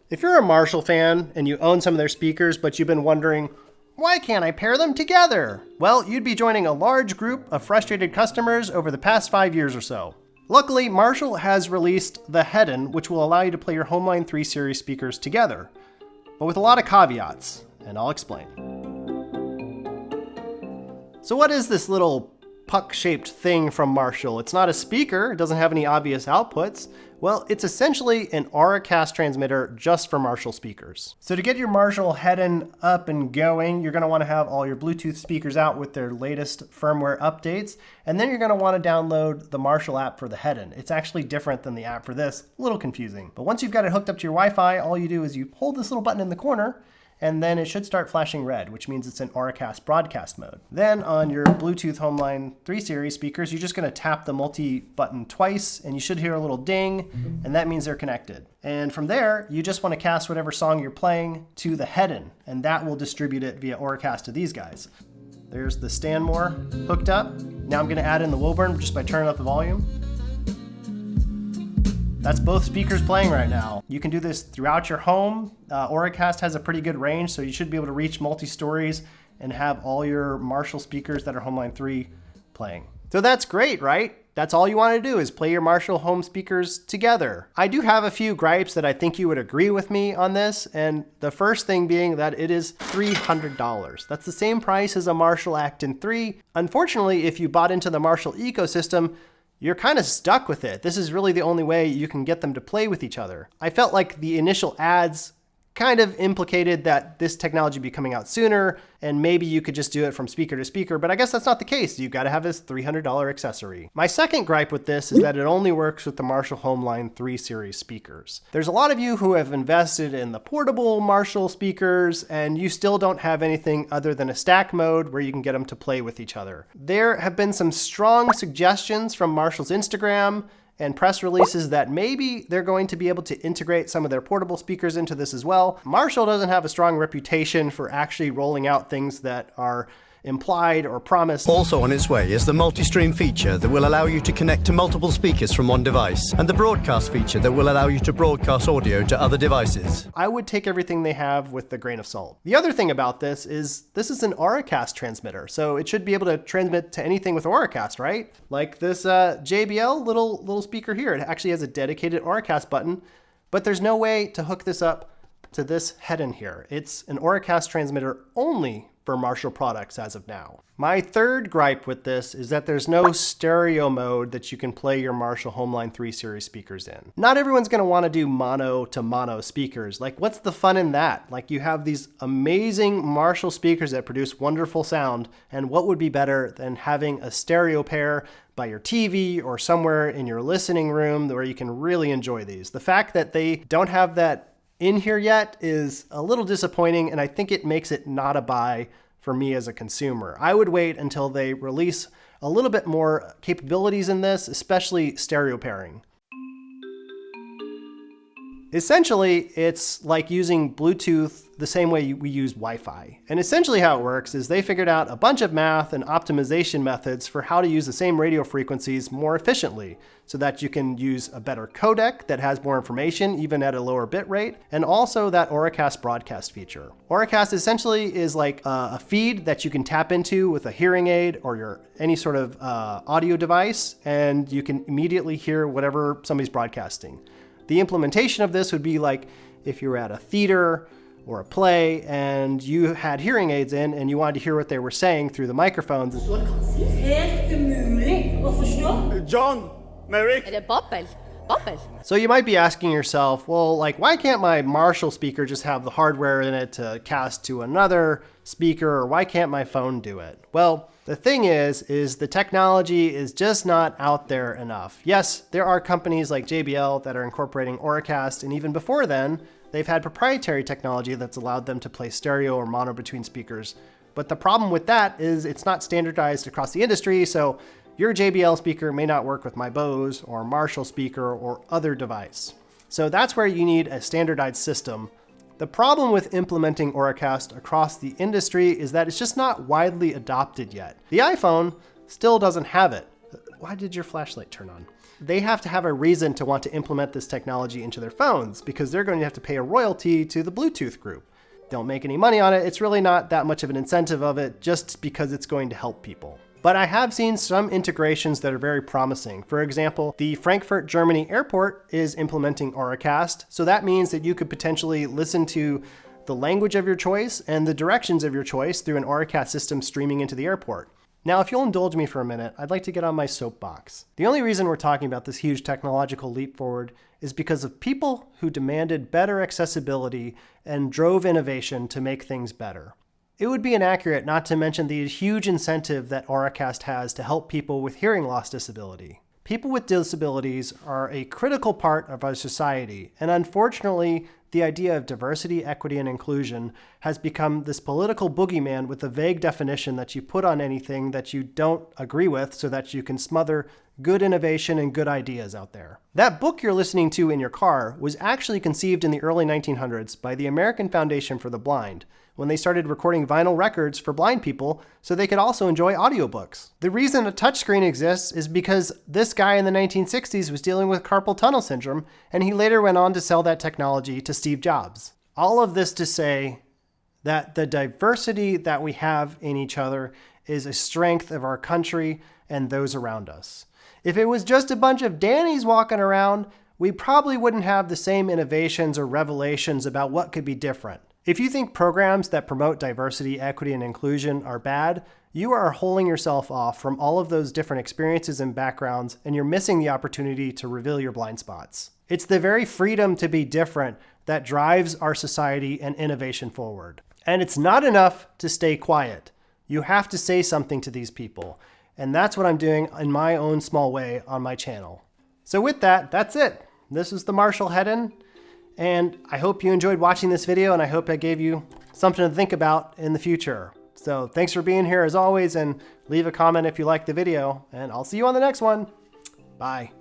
If you're a Marshall fan and you own some of their speakers, but you've been wondering, why can't I pair them together? Well, you'd be joining a large group of frustrated customers over the past 5 years or so. Luckily, Marshall has released the Heddon, which will allow you to play your Homeline 3 series speakers together, but with a lot of caveats, and I'll explain. So what is this little puck-shaped thing from Marshall? It's not a speaker, it doesn't have any obvious outputs. Well, it's essentially an Auracast transmitter just for Marshall speakers. So to get your Marshall Heddon up and going, you're gonna wanna have all your Bluetooth speakers out with their latest firmware updates, and then you're gonna wanna download the Marshall app for the Heddon. It's actually different than the app for this, a little confusing. But once you've got it hooked up to your Wi-Fi, all you do is you hold this little button in the corner, and then it should start flashing red, which means it's in Auracast broadcast mode. Then on your Bluetooth Homeline 3 series speakers, you're just gonna tap the multi button twice and you should hear a little ding, and that means they're connected. And from there, you just wanna cast whatever song you're playing to the Heddon, and that will distribute it via Auracast to these guys. There's the Stanmore hooked up. Now I'm gonna add in the Woburn just by turning up the volume. That's both speakers playing right now. You can do this throughout your home. Auracast has a pretty good range, so you should be able to reach multi-stories and have all your Marshall speakers that are Homeline 3 playing. So that's great, right? That's all you want to do is play your Marshall home speakers together. I do have a few gripes that I think you would agree with me on this, and the first thing being that it is $300. That's the same price as a Marshall Acton 3. Unfortunately, if you bought into the Marshall ecosystem, you're kind of stuck with it. This is really the only way you can get them to play with each other. I felt like the initial ads kind of implicated that this technology would be coming out sooner, and maybe you could just do it from speaker to speaker, but I guess that's not the case. You've got to have this $300 accessory. My second gripe with this is that it only works with the Marshall Homeline 3 series speakers. There's a lot of you who have invested in the portable Marshall speakers, and you still don't have anything other than a stack mode where you can get them to play with each other. There have been some strong suggestions from Marshall's Instagram and press releases that maybe they're going to be able to integrate some of their portable speakers into this as well. Marshall doesn't have a strong reputation for actually rolling out things that are implied or promised. Also on its way is the multi-stream feature that will allow you to connect to multiple speakers from one device, and the broadcast feature that will allow you to broadcast audio to other devices. I would take everything they have with a grain of salt. The other thing about this is an Auracast transmitter, so it should be able to transmit to anything with Auracast, right? Like this JBL little speaker here. It actually has a dedicated Auracast button, but there's no way to hook this up to this Heddon here. It's an Auracast transmitter only for Marshall products as of now. My third gripe with this is that there's no stereo mode that you can play your Marshall Homeline 3 series speakers in. Not everyone's gonna wanna do mono to mono speakers. Like, what's the fun in that? Like, you have these amazing Marshall speakers that produce wonderful sound, and what would be better than having a stereo pair by your TV or somewhere in your listening room where you can really enjoy these. The fact that they don't have that in here yet is a little disappointing, and I think it makes it not a buy for me as a consumer. I would wait until they release a little bit more capabilities in this, especially stereo pairing. Essentially, it's like using Bluetooth the same way we use Wi-Fi. And essentially how it works is they figured out a bunch of math and optimization methods for how to use the same radio frequencies more efficiently so that you can use a better codec that has more information even at a lower bit rate, and also that Auracast broadcast feature. Auracast essentially is like a feed that you can tap into with a hearing aid or any sort of audio device, and you can immediately hear whatever somebody's broadcasting. The implementation of this would be like if you were at a theater or a play and you had hearing aids in and you wanted to hear what they were saying through the microphones. John, Merrick. So you might be asking yourself, well, like, why can't my Marshall speaker just have the hardware in it to cast to another speaker, or why can't my phone do it? Well, the thing is the technology is just not out there enough. Yes, there are companies like JBL that are incorporating Auracast, and even before then, they've had proprietary technology that's allowed them to play stereo or mono between speakers. But the problem with that is it's not standardized across the industry, so your JBL speaker may not work with my Bose or Marshall speaker or other device. So that's where you need a standardized system. The problem with implementing Auracast across the industry is that it's just not widely adopted yet. The iPhone still doesn't have it. Why did your flashlight turn on? they have to have a reason to want to implement this technology into their phones because they're going to have to pay a royalty to the Bluetooth group. Don't make any money on it. It's really not that much of an incentive of it just because it's going to help people. But I have seen some integrations that are very promising. For example, the Frankfurt, Germany airport is implementing Auracast. So that means that you could potentially listen to the language of your choice and the directions of your choice through an Auracast system streaming into the airport. Now, if you'll indulge me for a minute, I'd like to get on my soapbox. The only reason we're talking about this huge technological leap forward is because of people who demanded better accessibility and drove innovation to make things better. It would be inaccurate not to mention the huge incentive that Auracast has to help people with hearing loss disability. People with disabilities are a critical part of our society, and unfortunately, the idea of diversity, equity, and inclusion has become this political boogeyman with a vague definition that you put on anything that you don't agree with so that you can smother good innovation and good ideas out there. That book you're listening to in your car was actually conceived in the early 1900s by the American Foundation for the Blind, when they started recording vinyl records for blind people so they could also enjoy audiobooks. The reason a touchscreen exists is because this guy in the 1960s was dealing with carpal tunnel syndrome, and he later went on to sell that technology to Steve Jobs. All of this to say that the diversity that we have in each other is a strength of our country and those around us. If it was just a bunch of Dannies walking around, we probably wouldn't have the same innovations or revelations about what could be different. If you think programs that promote diversity, equity, and inclusion are bad, you are holding yourself off from all of those different experiences and backgrounds, and you're missing the opportunity to reveal your blind spots. It's the very freedom to be different that drives our society and innovation forward. And it's not enough to stay quiet. You have to say something to these people. And that's what I'm doing in my own small way on my channel. So with that, that's it. This is the Marshall Heddon. And I hope you enjoyed watching this video, and I hope I gave you something to think about in the future. So thanks for being here as always, and leave a comment if you liked the video, and I'll see you on the next one. Bye.